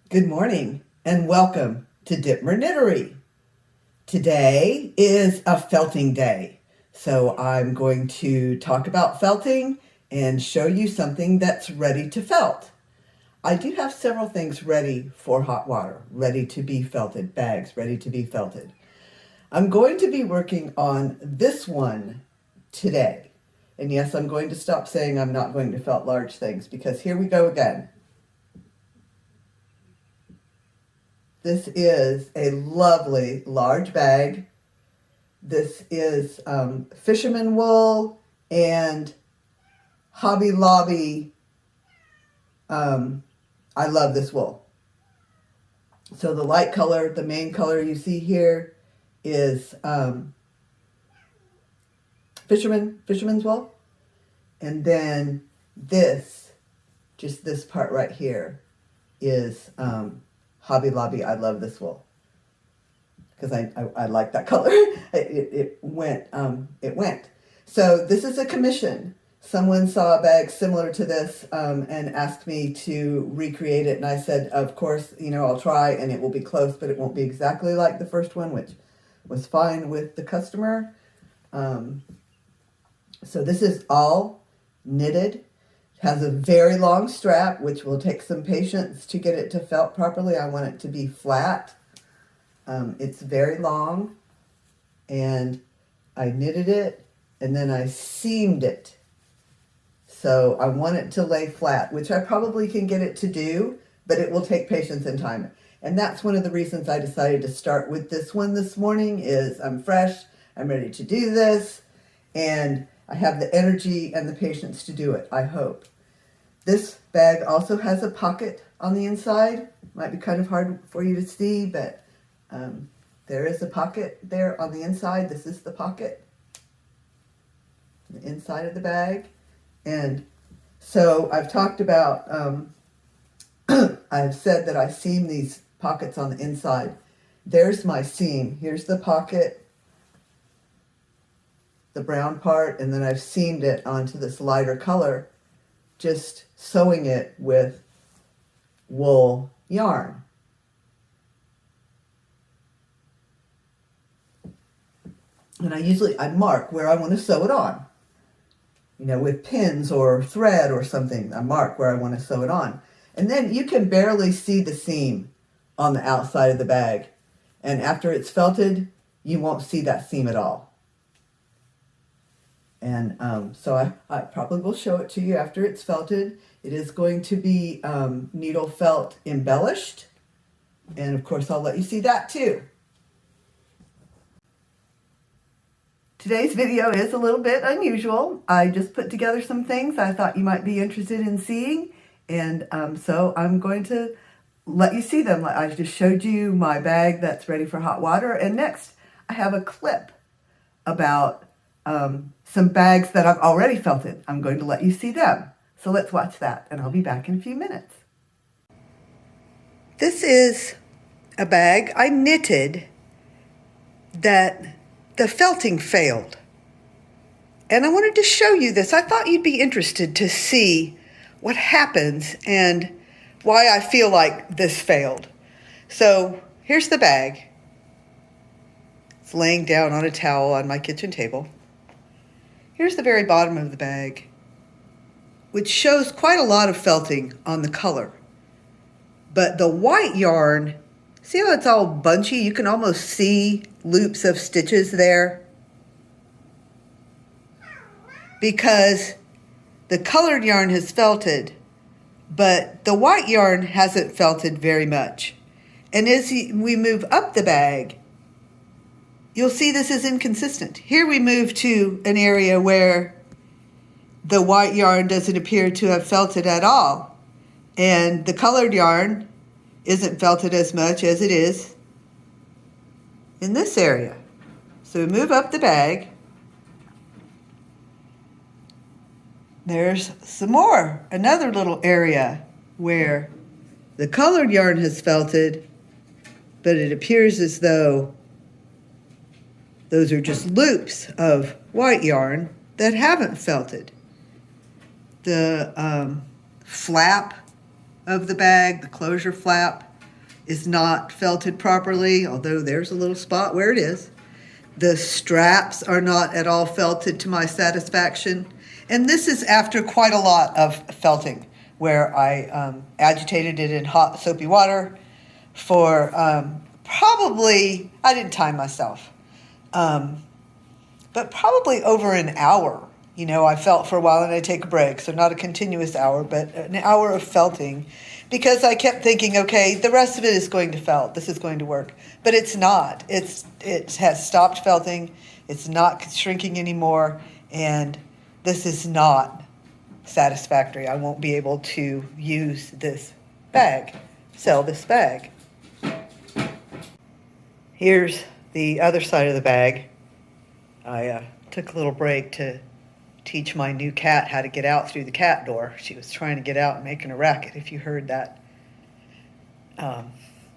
Good morning and welcome to Dittmer Knittery. Today is a felting day, so I'm going to talk about felting and show you something that's ready to felt. I do have several things ready for hot water, ready to be felted, bags ready to be felted. I'm going to be working on this one today. And yes, I'm going to stop saying I'm not going to felt large things because here we go again. This is a lovely large bag. This is fisherman wool and Hobby Lobby. I love this wool. So the light color, the main color you see here is fisherman's wool. And then this, just this part right here is Hobby Lobby. I love this wool because I like that color. It went. So this is a commission. Someone saw a bag similar to this and asked me to recreate it, and I said, of course, I'll try, and it will be close, but it won't be exactly like the first one, which was fine with the customer. So this is all knitted. Has a very long strap, which will take some patience to get it to felt properly. I want it to be flat. It's very long, and I knitted it, and then I seamed it. So I want it to lay flat, which I probably can get it to do, but it will take patience and time. And that's one of the reasons I decided to start with this one this morning is I'm fresh, I'm ready to do this, and I have the energy and the patience to do it, I hope. This bag also has a pocket on the inside. Might be kind of hard for you to see, but there is a pocket there on the inside. This is the pocket, the inside of the bag. And so I've talked about, I've said that I seam these pockets on the inside. There's my seam. Here's the pocket, the brown part, and then I've seamed it onto this lighter color, just sewing it with wool yarn. And I mark where I want to sew it on. With pins or thread or something, I mark where I want to sew it on. And then you can barely see the seam on the outside of the bag. And after it's felted, you won't see that seam at all. And so I probably will show it to you after it's felted. It is going to be needle felt embellished. And of course, I'll let you see that too. Today's video is a little bit unusual. I just put together some things I thought you might be interested in seeing. And so I'm going to let you see them. I just showed you my bag that's ready for hot water. And next, I have a clip about some bags that I've already felted. I'm going to let you see them. So let's watch that, and I'll be back in a few minutes. This is a bag I knitted that the felting failed. And I wanted to show you this. I thought you'd be interested to see what happens and why I feel like this failed. So here's the bag. It's laying down on a towel on my kitchen table. Here's the very bottom of the bag, which shows quite a lot of felting on the color. But the white yarn, see how it's all bunchy? You can almost see loops of stitches there. Because the colored yarn has felted, but the white yarn hasn't felted very much. And as we move up the bag, you'll see this is inconsistent. Here we move to an area where the white yarn doesn't appear to have felted at all. And the colored yarn isn't felted as much as it is in this area. So we move up the bag. There's some more, another little area where the colored yarn has felted, but it appears as though those are just loops of white yarn that haven't felted. The flap of the bag, the closure flap, is not felted properly, although there's a little spot where it is. The straps are not at all felted to my satisfaction. And this is after quite a lot of felting, where I agitated it in hot soapy water for probably, I didn't time myself, but probably over an hour. You know, I felt for a while and I take a break, so not a continuous hour, but an hour of felting, because I kept thinking, okay, the rest of it is going to felt. This is going to work, but it's not. It has stopped felting. It's not shrinking anymore, and this is not satisfactory. I won't be able to use this bag, sell this bag. Here's the other side of the bag. I took a little break to teach my new cat how to get out through the cat door. She was trying to get out and making a racket. If you heard that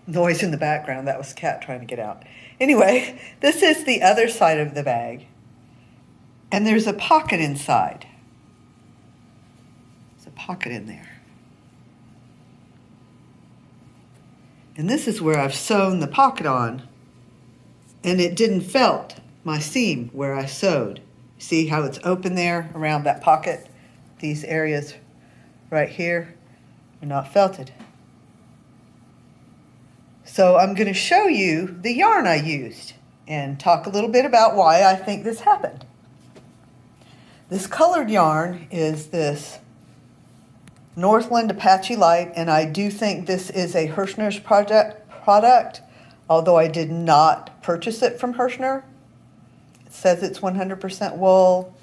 noise in the background, that was the cat trying to get out. Anyway, this is the other side of the bag, and there's a pocket inside. There's a pocket in there. And this is where I've sewn the pocket on, and it didn't felt my seam where I sewed. See how it's open there around that pocket? These areas right here are not felted. So I'm going to show you the yarn I used and talk a little bit about why I think this happened. This colored yarn is this Northland Apache Light, and I do think this is a Hirschner's product, although I did not purchase it from Hirschner. It says it's 100% wool.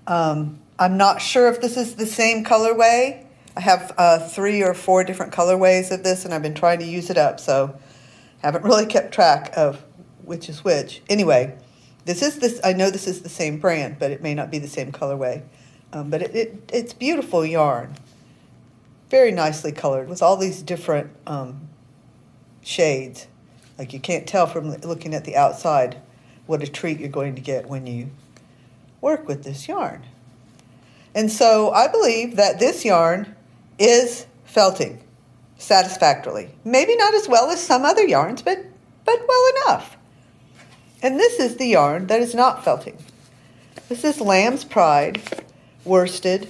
I'm not sure if this is the same colorway. I have 3 or 4 different colorways of this, and I've been trying to use it up, so haven't really kept track of which is which. Anyway, I know this is the same brand, but it may not be the same colorway. But it's beautiful yarn. Very nicely colored with all these different shades. Like, you can't tell from looking at the outside what a treat you're going to get when you work with this yarn. And so I believe that this yarn is felting satisfactorily. Maybe not as well as some other yarns, but well enough. And this is the yarn that is not felting. This is Lamb's Pride worsted,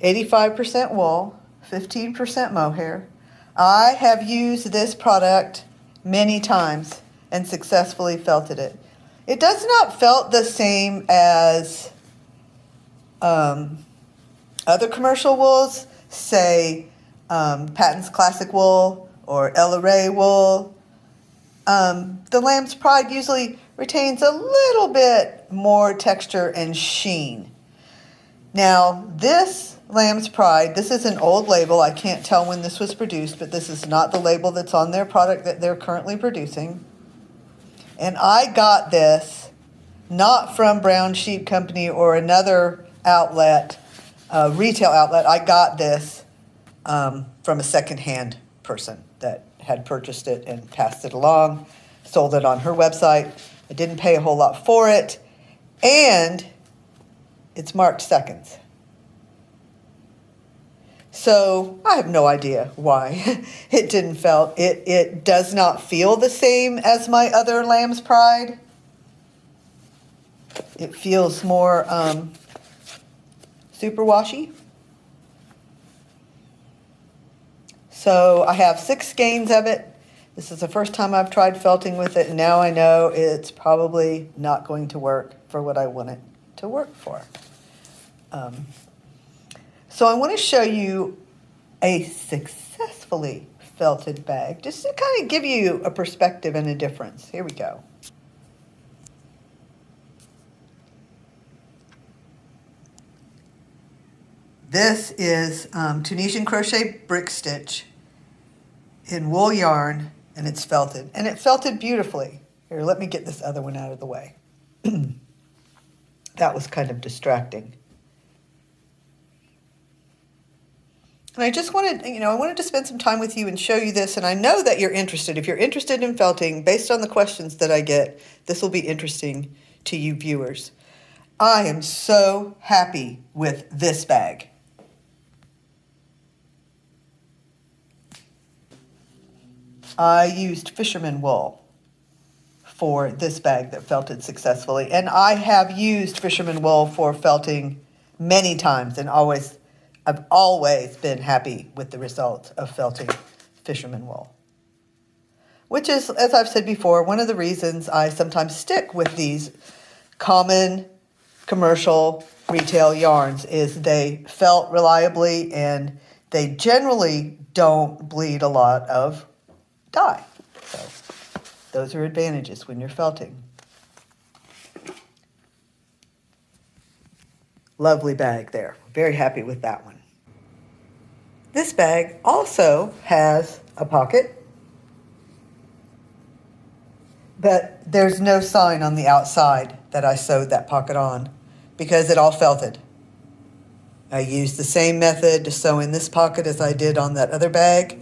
85% wool, 15% mohair. I have used this product many times and successfully felted it. It does not felt the same as other commercial wools, say Patton's Classic Wool or Ella Ray wool. The Lamb's Pride usually retains a little bit more texture and sheen. Now, this Lamb's Pride, this is an old label. I can't tell when this was produced, but this is not the label that's on their product that they're currently producing. And I got this not from Brown Sheep Company or another outlet, retail outlet. I got this from a secondhand person that had purchased it and passed it along, sold it on her website. I didn't pay a whole lot for it, and it's marked seconds. So I have no idea why it didn't felt. It does not feel the same as my other Lamb's Pride. It feels more super washy. So I have 6 skeins of it. This is the first time I've tried felting with it, and now I know it's probably not going to work for what I want it to work for. So I want to show you a successfully felted bag, just to kind of give you a perspective and a difference. Here we go. This is Tunisian crochet brick stitch in wool yarn, and it's felted. And it felted beautifully. Here, let me get this other one out of the way. That was kind of distracting. And I just wanted, I wanted to spend some time with you and show you this, and I know that you're interested. If you're interested in felting, based on the questions that I get, this will be interesting to you viewers. I am so happy with this bag. I used fisherman wool for this bag that felted successfully. And I have used fisherman wool for felting many times, and I've always been happy with the result of felting fisherman wool. Which is, as I've said before, one of the reasons I sometimes stick with these common commercial retail yarns is they felt reliably and they generally don't bleed a lot of dye. So those are advantages when you're felting. Lovely bag there. Very happy with that one. This bag also has a pocket, but there's no sign on the outside that I sewed that pocket on because it all felted. I used the same method to sew in this pocket as I did on that other bag,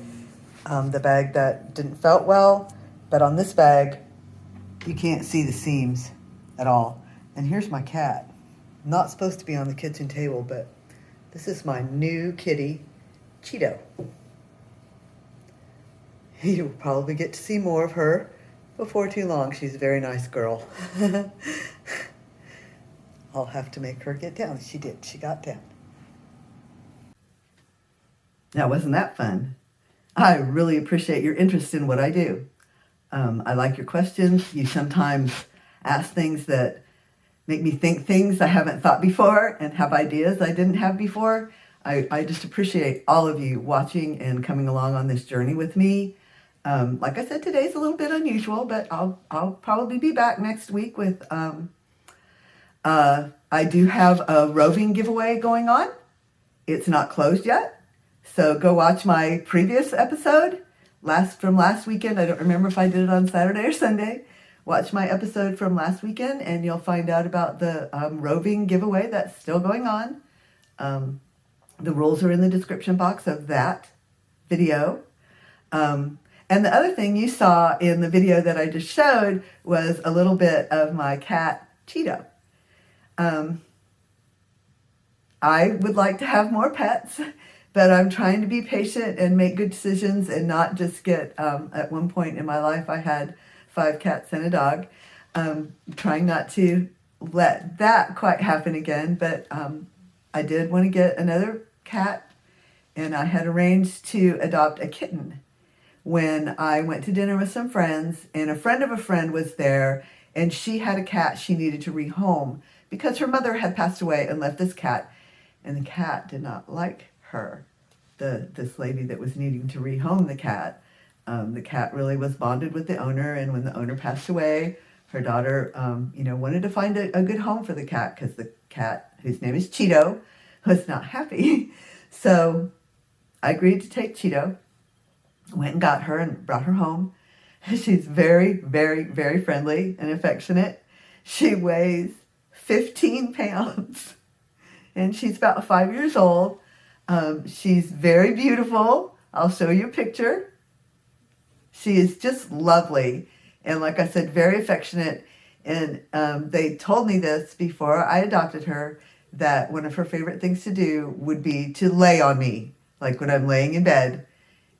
the bag that didn't felt well, but on this bag, you can't see the seams at all. And here's my cat. Not supposed to be on the kitchen table, but this is my new kitty, Cheeto. You'll probably get to see more of her before too long. She's a very nice girl. I'll have to make her get down. She did. She got down. Now, wasn't that fun? I really appreciate your interest in what I do. I like your questions. You sometimes ask things that make me think things I haven't thought before and have ideas I didn't have before. I just appreciate all of you watching and coming along on this journey with me. Like I said, today's a little bit unusual, but I'll probably be back next week with, I do have a roving giveaway going on. It's not closed yet, so go watch my previous episode from last weekend. I don't remember if I did it on Saturday or Sunday. Watch my episode from last weekend and you'll find out about the roving giveaway that's still going on. The rules are in the description box of that video. And the other thing you saw in the video that I just showed was a little bit of my cat, Cheeto. I would like to have more pets, but I'm trying to be patient and make good decisions and not just get, at one point in my life, I had 5 cats and a dog. Trying not to let that quite happen again, but I did want to get another cat, and I had arranged to adopt a kitten when I went to dinner with some friends, and a friend of a friend was there, and she had a cat she needed to rehome because her mother had passed away and left this cat, and the cat did not like her, this lady that was needing to rehome the cat. The cat really was bonded with the owner, and when the owner passed away, her daughter, wanted to find a good home for the cat because the cat, whose name is Cheeto, was not happy. So I agreed to take Cheeto, went and got her and brought her home. She's very, very, very friendly and affectionate. She weighs 15 pounds, and she's about 5 years old. She's very beautiful. I'll show you a picture. She is just lovely, and like I said, very affectionate. And they told me this before I adopted her, that one of her favorite things to do would be to lay on me. Like when I'm laying in bed,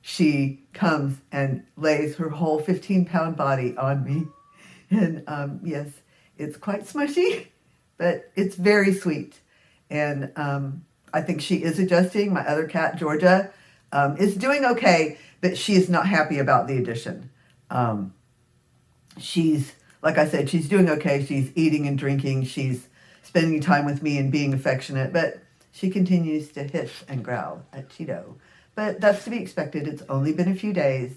she comes and lays her whole 15-pound body on me. And yes, it's quite smushy, but it's very sweet. And I think she is adjusting. My other cat, Georgia, is doing okay, but she is not happy about the addition. She's, like I said, she's doing okay. She's eating and drinking. She's spending time with me and being affectionate, but she continues to hiss and growl at Cheeto. But that's to be expected. It's only been a few days,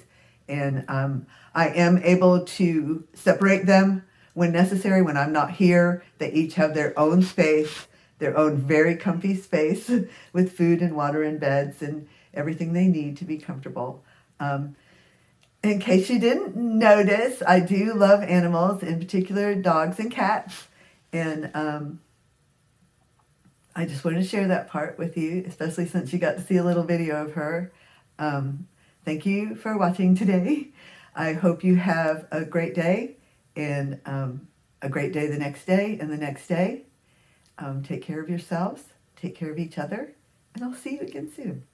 and I am able to separate them when necessary, when I'm not here. They each have their own space, their own very comfy space with food and water and beds and everything they need to be comfortable. In case you didn't notice, I do love animals, in particular dogs and cats, and I just wanted to share that part with you, especially since you got to see a little video of her. Thank you for watching today. I hope you have a great day, and a great day the next day and the next day. Take care of yourselves, take care of each other, and I'll see you again soon.